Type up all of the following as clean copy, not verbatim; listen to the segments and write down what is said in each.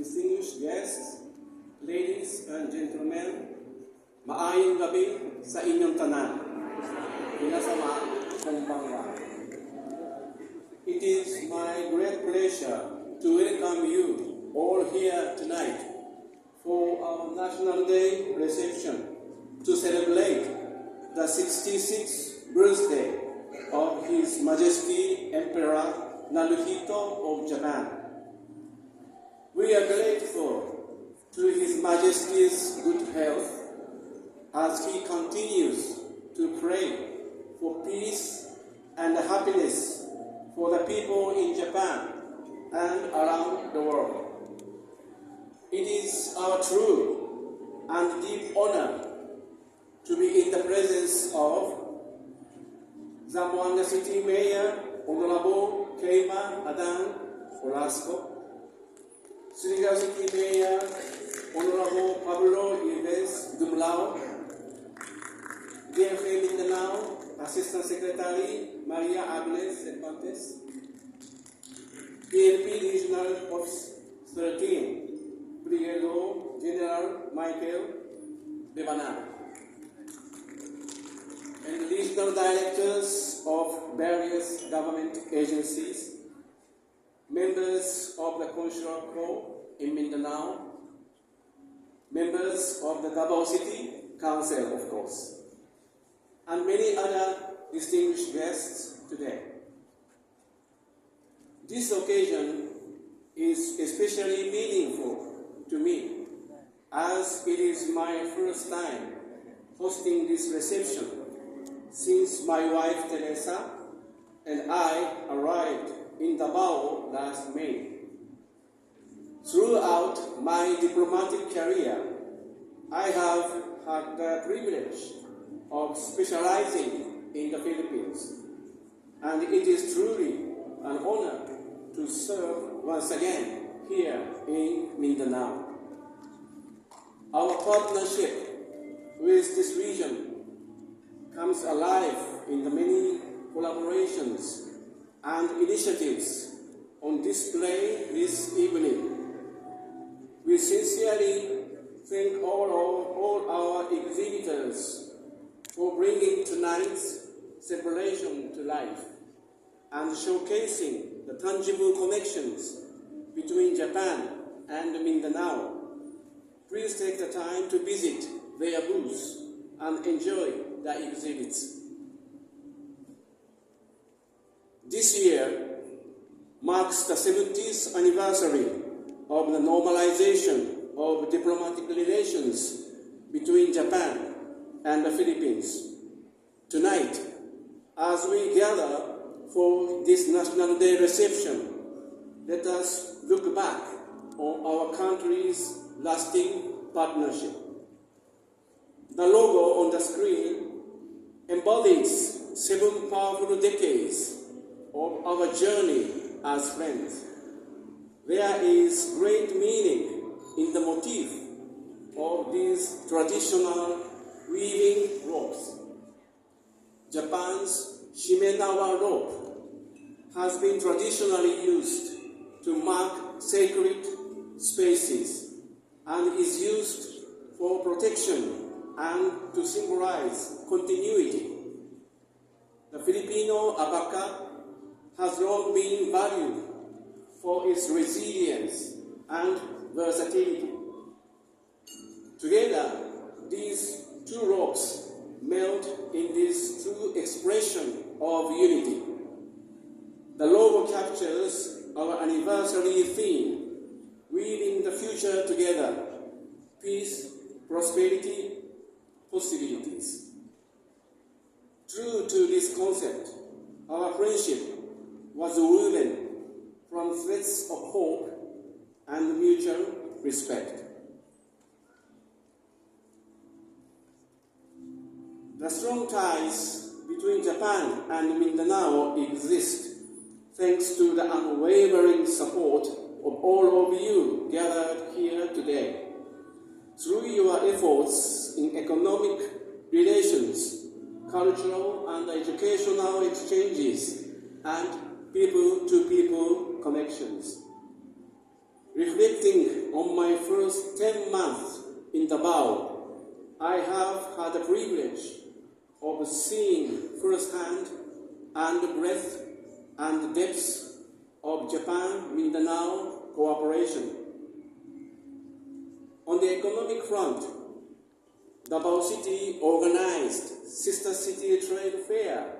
distinguished guests, ladies and gentlemen, maayong gabi sa inyong tanan. Minasama, konbanwa. It is my great pleasure to welcome you all here tonight for our National Day reception to celebrate the 66th birthday of His Majesty Emperor Naruhito of Japan. We are grateful to His Majesty's good health as he continues to pray for peace and happiness for the people in Japan and around the world. It is our true and deep honor to be in the presence of Zamboanga City Mayor Honorable Keima Adan Olasco, Surigao City Mayor Honorable Pablo Ives Dumlao, DFA Mindanao Assistant Secretary Maria Agnes Cervantes, PNP Regional Office 13, Brigadier General Michael Devanar, and regional directors of various government agencies, members of the Consular Corps in Mindanao, members of the Davao City Council, of course, and many other distinguished guests today. This occasion is especially meaningful to me as it is my first time hosting this reception since my wife Teresa and I arrived in Davao last May. Throughout my diplomatic career, I have had the privilege of specializing in the Philippines, and it is truly an honor to serve once again here in Mindanao. Our partnership with this region comes alive in the many collaborations and initiatives on display this evening. We sincerely thank all our exhibitors for bringing tonight's celebration to life and showcasing the tangible connections between Japan and Mindanao. Please take the time to visit their booths and enjoy the exhibits. This year marks the 70th anniversary of the normalization of diplomatic relations between Japan and the Philippines. Tonight, as we gather for this National Day reception, let us look back on our country's lasting partnership. The logo on the screen embodies 7 powerful decades of our journey as friends. There is great meaning in the motif of these traditional weaving ropes. Japan's Shimenawa rope has been traditionally used to mark sacred spaces and is used for protection and to symbolize continuity. The Filipino abaca has long been valued for its resilience and versatility. Together, these two ropes melt in this true expression of unity. The logo captures our anniversary theme, weaving the future together, peace, prosperity, possibilities. True to this concept, our friendship was woven from threads of hope and mutual respect. The strong ties between Japan and Mindanao exist thanks to the unwavering support of all of you gathered here today. Through your efforts in economic relations, cultural and educational exchanges, and people-to-people connections. Reflecting on my first 10 months in Davao, I have had the privilege of seeing firsthand and the breadth and the depths of Japan-Mindanao cooperation. On the economic front, Davao City organized Sister City Trade Fair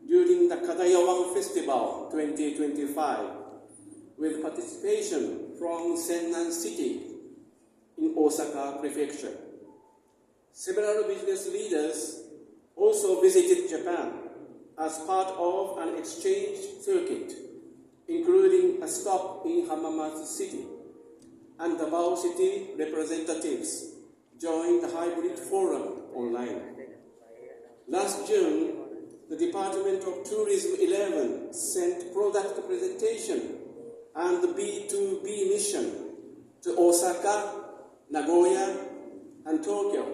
during the Kadayawang Festival 2025 with participation from Sennan City in Osaka Prefecture. Several business leaders also visited Japan as part of an exchange circuit, including a stop in Hamamatsu City, and Davao City representatives joined the hybrid forum online. Last June, the Department of Tourism 11 sent product presentation and the B2B mission to Osaka, Nagoya, and Tokyo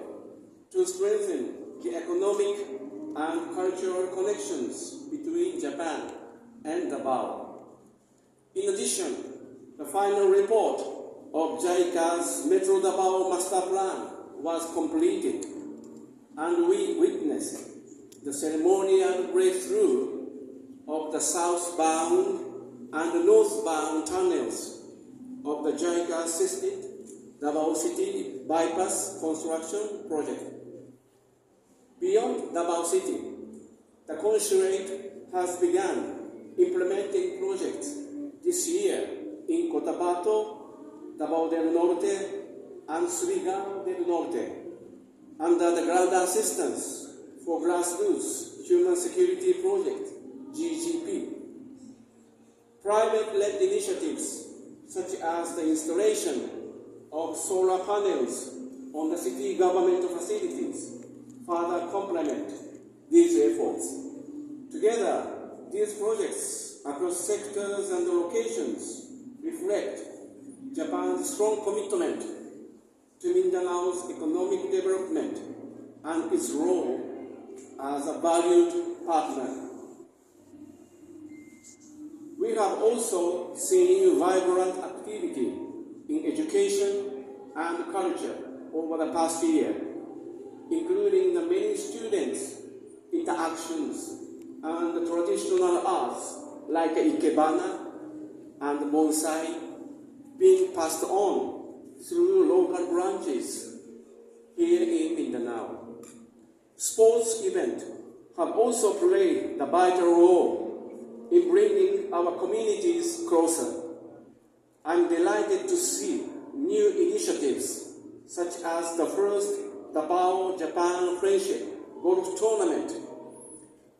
to strengthen the economic and cultural connections between Japan and Davao. In addition, the final report of JICA's Metro Davao Master Plan was completed, and we witnessed the ceremonial breakthrough of the southbound and northbound tunnels of the JICA-assisted Davao City Bypass Construction Project. Beyond Davao City, the Consulate has begun implementing projects this year in Cotabato, Davao del Norte, and Surigao del Norte, under the Ground Assistance for Grassroots Human Security Project, GGP. Private-led initiatives such as the installation of solar panels on the city government facilities further complement these efforts. Together, these projects across sectors and locations reflect Japan's strong commitment to Mindanao's economic development and its role as a valued partner. We have also seen vibrant activity in education and culture over the past year, including the many students' interactions and the traditional arts like ikebana and bonsai being passed on through local branches here in Mindanao. Sports events have also played the vital role in bringing our communities closer. I'm delighted to see new initiatives such as the first Davao-Japan Friendship Golf Tournament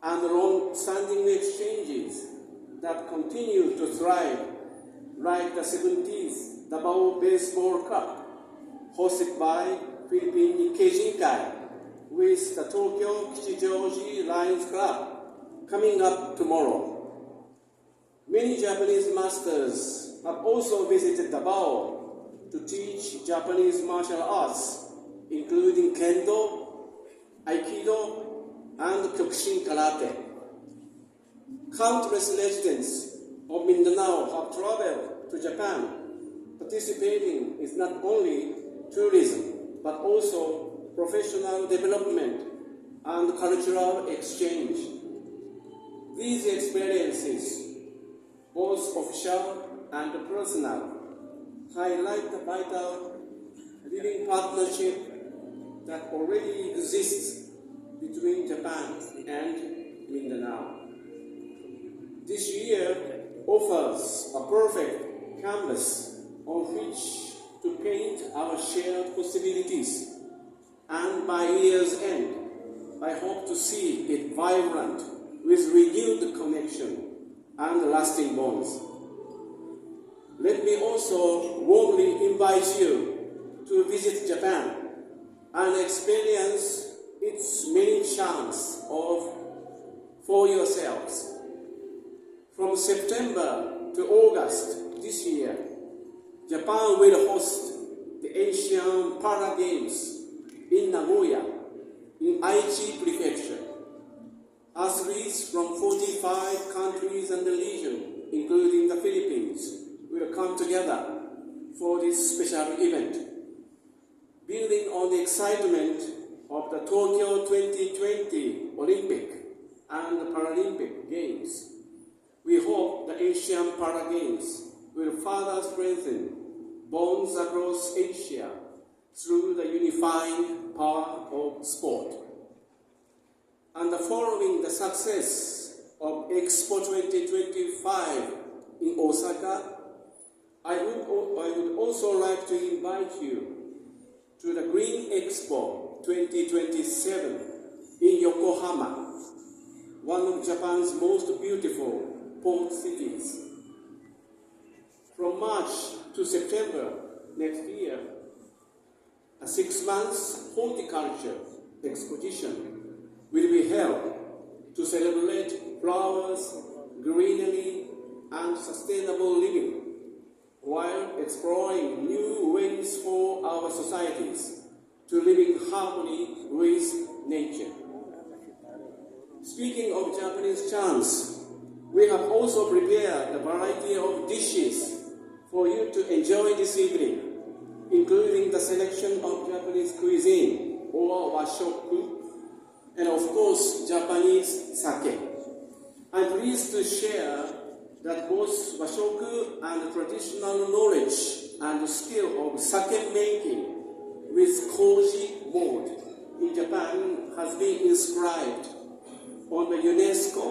and long-standing exchanges that continue to thrive, like the 17th Davao Baseball Cup, hosted by Philippine Nikkei Jinkai, with the Tokyo Kichijoji Lions Club coming up tomorrow. Many Japanese masters have also visited Davao to teach Japanese martial arts, including Kendo, Aikido, and Kyokushin Karate. Countless residents of Mindanao have traveled to Japan. Participating is not only tourism, but also professional development and cultural exchange. These experiences, both official and personal, highlight the vital living partnership that already exists between Japan and Mindanao. This year offers a perfect canvas on which to paint our shared possibilities, and by year's end, I hope to see it vibrant with renewed connection and lasting bonds. Let me also warmly invite you to visit Japan and experience its many charms for yourselves. From September to August this year, Japan will host the Asian Para Games in Nagoya, in Aichi Prefecture. Athletes from 45 countries and the region, including the Philippines, will come together for this special event. Building on the excitement of the Tokyo 2020 Olympic and Paralympic Games, we hope the Asian Para Games will further strengthen bonds across Asia through the unifying power of sport. And following the success of Expo 2025 in Osaka, I would also like to invite you to the Green Expo 2027 in Yokohama, one of Japan's most beautiful port cities. From March to September next year, a 6-month horticulture exposition will be held to celebrate flowers, greenery, and sustainable living, while exploring new ways for our societies to live in harmony with nature. Speaking of Japanese charms, we have also prepared a variety of dishes for you to enjoy this evening, including the selection of Japanese cuisine or washoku, and of course Japanese sake. I'm pleased to share that both washoku and traditional knowledge and skill of sake making with koji board in Japan has been inscribed on the UNESCO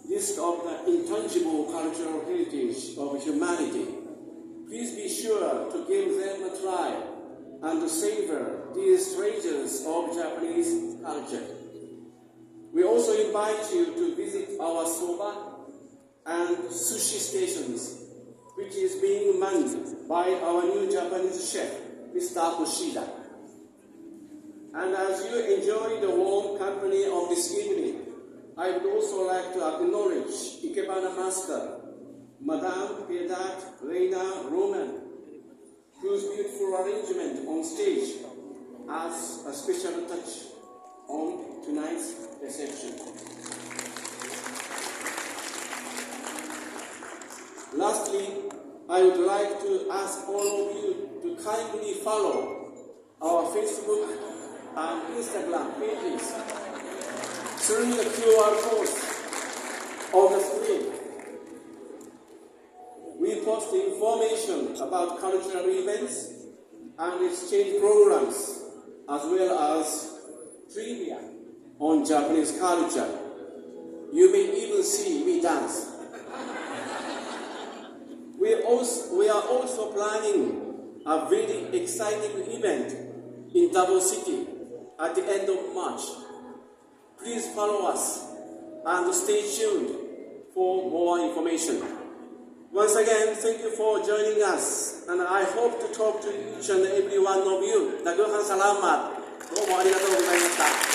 list of the intangible cultural heritage of humanity. Please be sure to give them a try and savor these treasures of Japanese culture. We also invite you to visit our soba and sushi stations, which is being manned by our new Japanese chef, Mr. Kushida. And as you enjoy the warm company of this evening, I would also like to acknowledge Ikebana Master, Madame Piedad Reina Roman, whose beautiful arrangement on stage adds a special touch on tonight's reception. Lastly, I would like to ask all of you to kindly follow our Facebook and Instagram pages through the QR codes on the screen. We post information about cultural events and exchange programs, as well as trivia on Japanese culture. You may even see me dance. We are also planning a very exciting event in Davao City at the end of March. Please follow us and stay tuned for more information. Once again, thank you for joining us, and I hope to talk to each and every one of you. Daghang salamat. どうもありがとうございました。